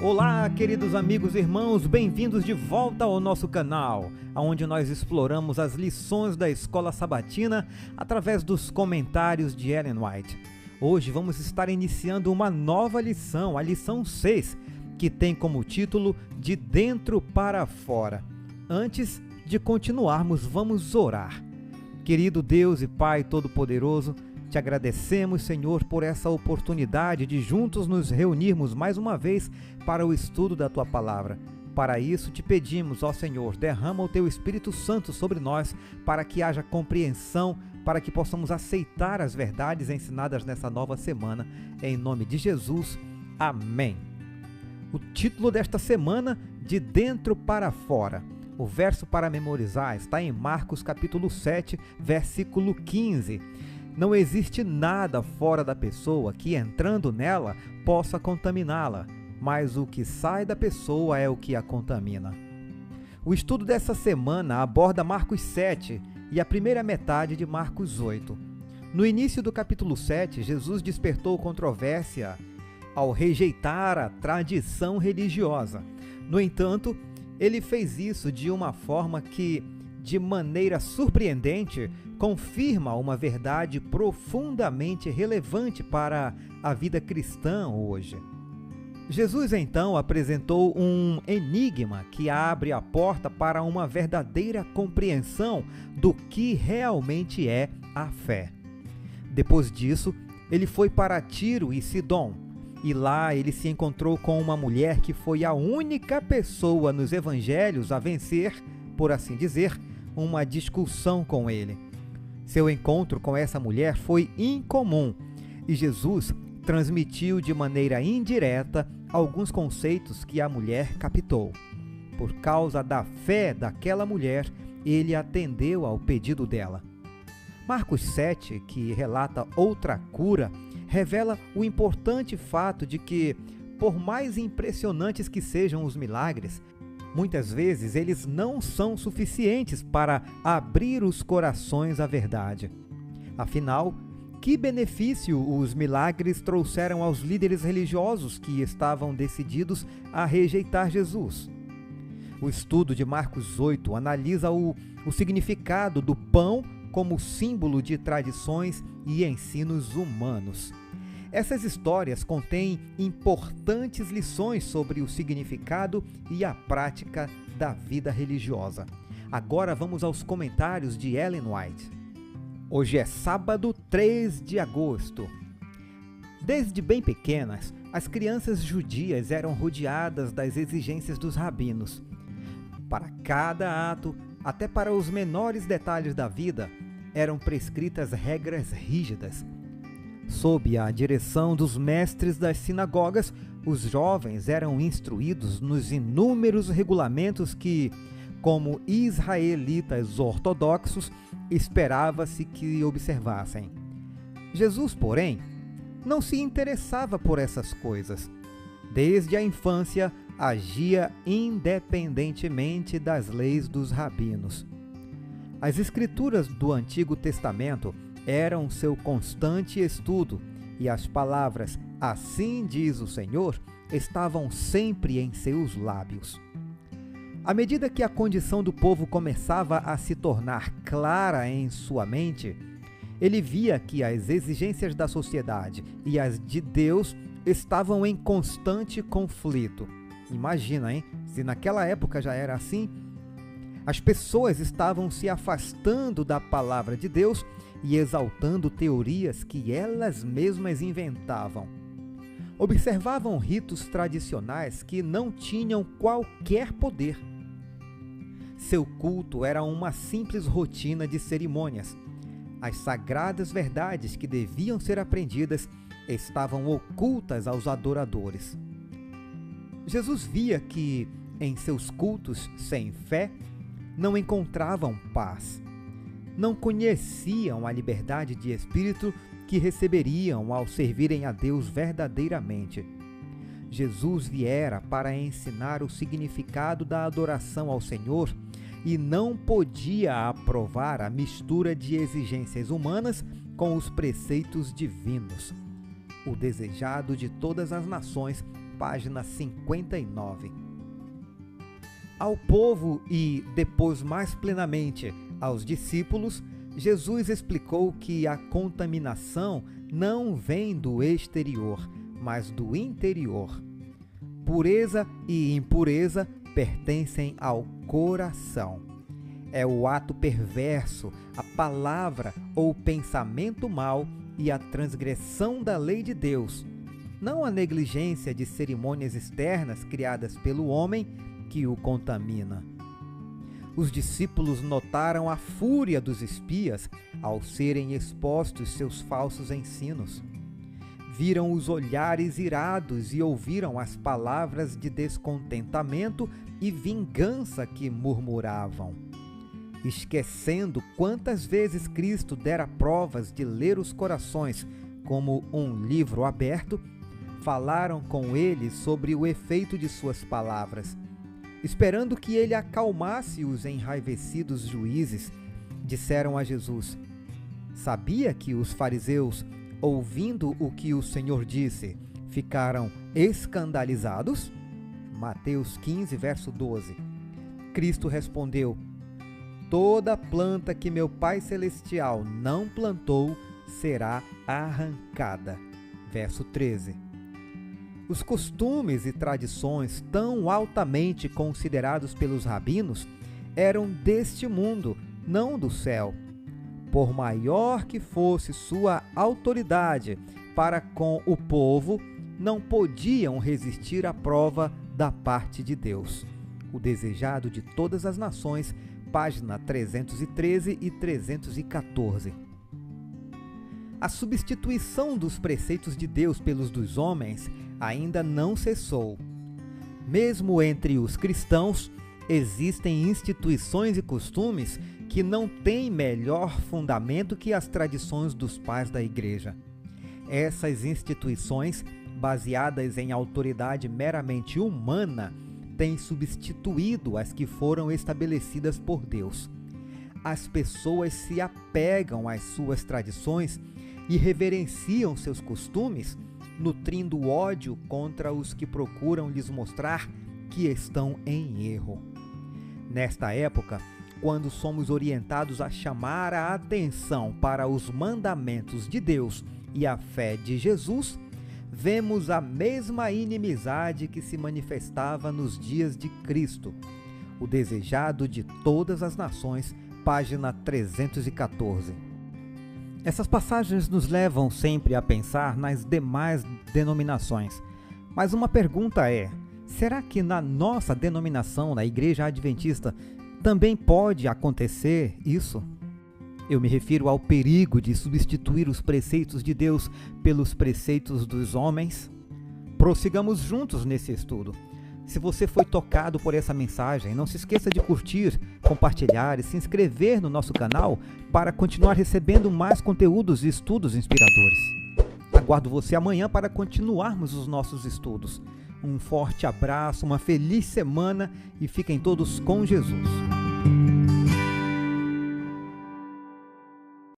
Olá, queridos amigos e irmãos, bem-vindos de volta ao nosso canal, onde nós exploramos as lições da Escola Sabatina através dos comentários de Ellen White. Hoje vamos estar iniciando uma nova lição, a lição 6, que tem como título De Dentro para Fora. Antes de continuarmos, vamos orar. Querido Deus e Pai Todo-Poderoso, te agradecemos, Senhor, por essa oportunidade de juntos nos reunirmos mais uma vez para o estudo da Tua Palavra. Para isso te pedimos, ó Senhor, derrama o Teu Espírito Santo sobre nós para que haja compreensão, para que possamos aceitar as verdades ensinadas nessa nova semana. Em nome de Jesus, amém. O título desta semana, De Dentro para Fora. O verso para memorizar está em Marcos capítulo 7, versículo 15. Não existe nada fora da pessoa que, entrando nela, possa contaminá-la, mas o que sai da pessoa é o que a contamina. O estudo dessa semana aborda Marcos 7 e a primeira metade de Marcos 8. No início do capítulo 7, Jesus despertou controvérsia ao rejeitar a tradição religiosa. No entanto, ele fez isso de uma forma que, de maneira surpreendente, confirma uma verdade profundamente relevante para a vida cristã hoje. Jesus então apresentou um enigma que abre a porta para uma verdadeira compreensão do que realmente é a fé. Depois disso, ele foi para Tiro e Sidom, e lá ele se encontrou com uma mulher que foi a única pessoa nos evangelhos a vencer, por assim dizer, uma discussão com ele. Seu encontro com essa mulher foi incomum e Jesus transmitiu de maneira indireta alguns conceitos que a mulher captou. Por causa da fé daquela mulher, ele atendeu ao pedido dela. Marcos 7, que relata outra cura, revela o importante fato de que, por mais impressionantes que sejam os milagres, muitas vezes eles não são suficientes para abrir os corações à verdade. Afinal, que benefício os milagres trouxeram aos líderes religiosos que estavam decididos a rejeitar Jesus? O estudo de Marcos 8 analisa o significado do pão como símbolo de tradições e ensinos humanos. Essas histórias contêm importantes lições sobre o significado e a prática da vida religiosa. Agora vamos aos comentários de Ellen White. Hoje é sábado, 3 de agosto. Desde bem pequenas, as crianças judias eram rodeadas das exigências dos rabinos. Para cada ato, até para os menores detalhes da vida, eram prescritas regras rígidas. Sob a direção dos mestres das sinagogas, os jovens eram instruídos nos inúmeros regulamentos que, como israelitas ortodoxos, esperava-se que observassem. Jesus, porém, não se interessava por essas coisas. Desde a infância, agia independentemente das leis dos rabinos. As escrituras do Antigo Testamento eram seu constante estudo, e as palavras "Assim diz o Senhor" estavam sempre em seus lábios. À medida que a condição do povo começava a se tornar clara em sua mente, ele via que as exigências da sociedade e as de Deus estavam em constante conflito. Imagina, hein? Se naquela época já era assim, as pessoas estavam se afastando da palavra de Deus e exaltando teorias que elas mesmas inventavam. Observavam ritos tradicionais que não tinham qualquer poder. Seu culto era uma simples rotina de cerimônias. As sagradas verdades que deviam ser aprendidas estavam ocultas aos adoradores. Jesus via que, em seus cultos sem fé, não encontravam paz. Não conheciam a liberdade de espírito que receberiam ao servirem a Deus verdadeiramente. Jesus viera para ensinar o significado da adoração ao Senhor e não podia aprovar a mistura de exigências humanas com os preceitos divinos. O desejado de todas as nações página 59. Ao povo e, depois mais plenamente, aos discípulos, Jesus explicou que a contaminação não vem do exterior, mas do interior. Pureza e impureza pertencem ao coração. É o ato perverso, a palavra ou pensamento mau e a transgressão da lei de Deus, não a negligência de cerimônias externas criadas pelo homem que o contamina. Os discípulos notaram a fúria dos espias ao serem expostos seus falsos ensinos. Viram os olhares irados e ouviram as palavras de descontentamento e vingança que murmuravam. Esquecendo quantas vezes Cristo dera provas de ler os corações como um livro aberto, falaram com ele sobre o efeito de suas palavras. Esperando que ele acalmasse os enraivecidos juízes, disseram a Jesus: sabia que os fariseus, ouvindo o que o Senhor disse, ficaram escandalizados? Mateus 15, verso 12. Cristo respondeu: toda planta que meu Pai Celestial não plantou será arrancada. Verso 13. Os costumes e tradições tão altamente considerados pelos rabinos eram deste mundo, não do céu. Por maior que fosse sua autoridade para com o povo, não podiam resistir à prova da parte de Deus. O Desejado de Todas as Nações, página 313 e 314. A substituição dos preceitos de Deus pelos dos homens ainda não cessou. Mesmo entre os cristãos, existem instituições e costumes que não têm melhor fundamento que as tradições dos pais da Igreja. Essas instituições, baseadas em autoridade meramente humana, têm substituído as que foram estabelecidas por Deus. As pessoas se apegam às suas tradições e reverenciam seus costumes, nutrindo ódio contra os que procuram lhes mostrar que estão em erro. Nesta época, quando somos orientados a chamar a atenção para os mandamentos de Deus e a fé de Jesus, vemos a mesma inimizade que se manifestava nos dias de Cristo. O Desejado de Todas as Nações, página 314. Essas passagens nos levam sempre a pensar nas demais denominações. Mas uma pergunta é: será que na nossa denominação, na Igreja Adventista, também pode acontecer isso? Eu me refiro ao perigo de substituir os preceitos de Deus pelos preceitos dos homens. Prossigamos juntos nesse estudo. Se você foi tocado por essa mensagem, não se esqueça de curtir, compartilhar e se inscrever no nosso canal para continuar recebendo mais conteúdos e estudos inspiradores. Aguardo você amanhã para continuarmos os nossos estudos. Um forte abraço, uma feliz semana e fiquem todos com Jesus.